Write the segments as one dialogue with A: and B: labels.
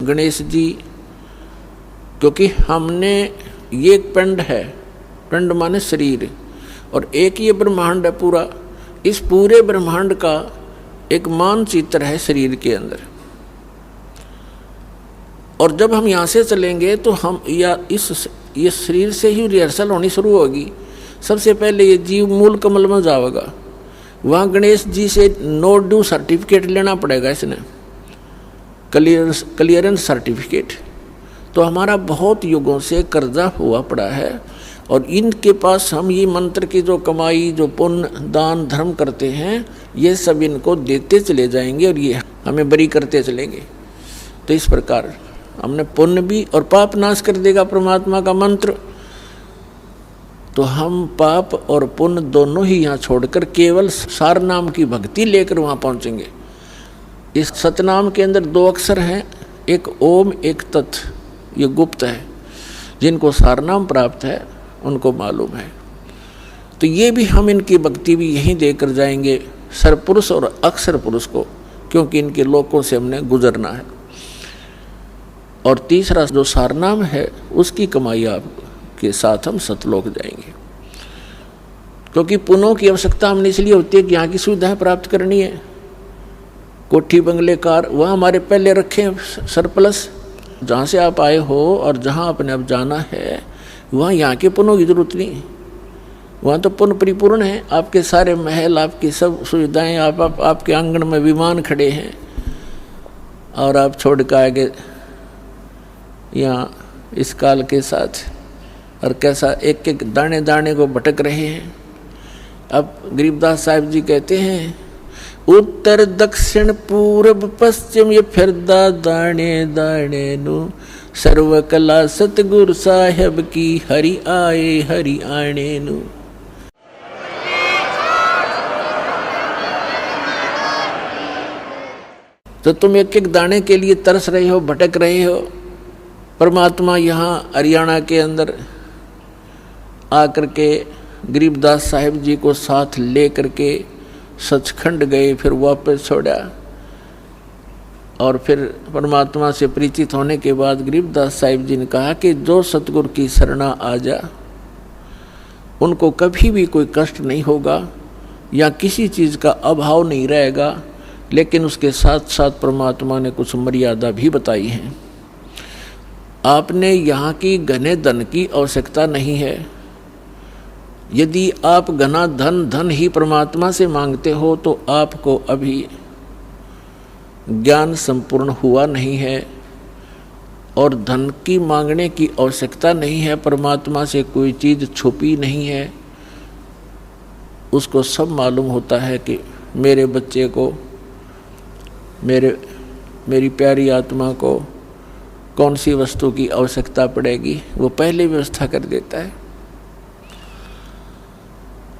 A: गणेश जी, क्योंकि हमने ये एक पिंड है, पिंड माने शरीर, और एक ये ब्रह्मांड है पूरा। इस पूरे ब्रह्मांड का एक मानचित्र है शरीर के अंदर। और जब हम यहाँ से चलेंगे तो हम ये शरीर से ही रिहर्सल होनी शुरू होगी। सबसे पहले ये जीव मूल कमल में जाएगा, वहाँ गणेश जी से नो ड्यू सर्टिफिकेट लेना पड़ेगा, इसने क्लियरेंस सर्टिफिकेट। तो हमारा बहुत युगों से कर्जा हुआ पड़ा है, और इनके पास हम ये मंत्र की जो कमाई, जो पुण्य दान धर्म करते हैं, ये सब इनको देते चले जाएंगे और ये हमें बरी करते चलेंगे। तो इस प्रकार हमने पुण्य भी और पाप नाश कर देगा परमात्मा का मंत्र। तो हम पाप और पुण्य दोनों ही यहाँ छोड़कर केवल सार नाम की भक्ति लेकर वहाँ पहुँचेंगे। इस सतनाम के अंदर 2 अक्षर हैं, एक ओम एक तत्, ये गुप्त है। जिनको सार नाम प्राप्त है उनको मालूम है। तो ये भी हम इनकी भक्ति भी यहीं देकर जाएंगे, सरपुरुष और अक्षर पुरुष को, क्योंकि इनके लोकों से हमने गुजरना है। और तीसरा जो सारनाम है उसकी कमाई आपके साथ हम सतलोक जाएंगे। क्योंकि पुण्यों की आवश्यकता हमने इसलिए होती है कि यहाँ की सुविधाएं प्राप्त करनी है। कोठी बंगले कार वह हमारे पहले रखें सरप्लस, जहाँ से आप आए हो और जहाँ आपने अब जाना है वहाँ यहाँ के पुण्यों की जरूरत नहीं। वहाँ तो पुण्य परिपूर्ण है, आपके सारे महल, आपकी सब सुविधाएं, आपके आंगन में विमान खड़े हैं, और आप छोड़ कर आगे यहाँ इस काल के साथ, और कैसा एक एक दाने दाने को भटक रहे हैं। अब गरीबदास साहिब जी कहते हैं, उत्तर दक्षिण पूर्व पश्चिम ये फिरदा दाने दाने नु, सर्व कला सतगुरु साहेब की हरि आए हरि आने नु। तो तुम एक एक दाने के लिए तरस रहे हो, भटक रहे हो। परमात्मा यहाँ हरियाणा के अंदर आकर के गरीबदास साहिब जी को साथ ले करके सचखंड गए, फिर वापस छोड़ा। और फिर परमात्मा से परिचित होने के बाद गरीबदास साहिब जी ने कहा कि जो सतगुरु की शरणा आ जा उनको कभी भी कोई कष्ट नहीं होगा या किसी चीज़ का अभाव नहीं रहेगा। लेकिन उसके साथ साथ परमात्मा ने कुछ मर्यादा भी बताई है। आपने यहाँ की घने धन की आवश्यकता नहीं है। यदि आप घना धन ही परमात्मा से मांगते हो तो आपको अभी ज्ञान संपूर्ण हुआ नहीं है, और धन की मांगने की आवश्यकता नहीं है। परमात्मा से कोई चीज़ छुपी नहीं है, उसको सब मालूम होता है कि मेरे बच्चे को, मेरी प्यारी आत्मा को कौन सी वस्तु की आवश्यकता पड़ेगी, वो पहले व्यवस्था कर देता है।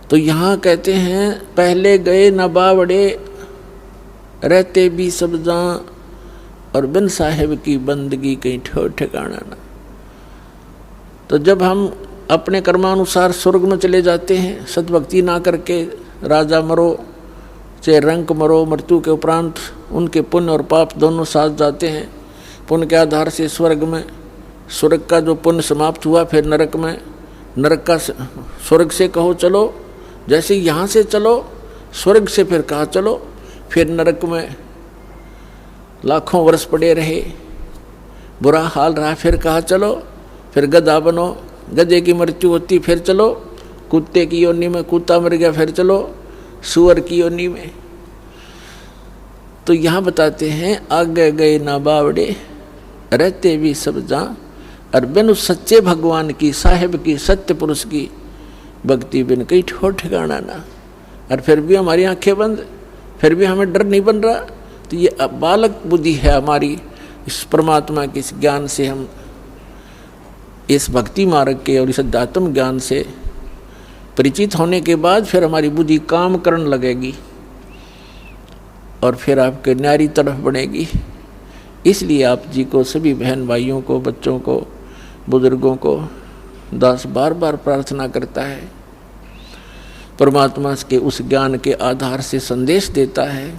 A: तो यहाँ कहते हैं, पहले गए न बावड़े रहते भी सब जहाँ, और बिन साहेब की बंदगी कहीं ठो ठिकाना ना। तो जब हम अपने कर्मानुसार स्वर्ग में चले जाते हैं, सतभक्ति ना करके राजा मरो चाहे रंक मरो, मृत्यु के उपरांत उनके पुण्य और पाप दोनों साथ जाते हैं। पुण्य के आधार से स्वर्ग में, स्वर्ग का जो पुण्य समाप्त हुआ फिर नरक में, नरक का स्वर्ग से कहो चलो, जैसे यहाँ से चलो स्वर्ग से फिर कहा चलो, फिर नरक में लाखों वर्ष पड़े रहे, बुरा हाल रहा, फिर कहा चलो, फिर गधा बनो, गधे की मृत्यु होती फिर चलो, कुत्ते की योनि में कुत्ता मर गया फिर चलो सुअर की योनि में। तो यहाँ बताते हैं, आगे गए ना बावड़े रहते भी सब जहाँ, और बिन उस सच्चे भगवान की, साहिब की, सत्य पुरुष की भक्ति बिन कहीं ठोर ठिकाना ना। और फिर भी हमारी आंखें बंद, फिर भी हमें डर नहीं बन रहा। तो ये बालक बुद्धि है हमारी। इस परमात्मा के इस ज्ञान से, हम इस भक्ति मार्ग के और इस अध्यात्म ज्ञान से परिचित होने के बाद फिर हमारी बुद्धि काम करने लगेगी और फिर आपके न्यारी तरफ बढ़ेगी। इसलिए आप जी को, सभी बहन भाइयों को, बच्चों को, बुजुर्गों को दास बार बार प्रार्थना करता है, परमात्मा के उस ज्ञान के आधार से संदेश देता है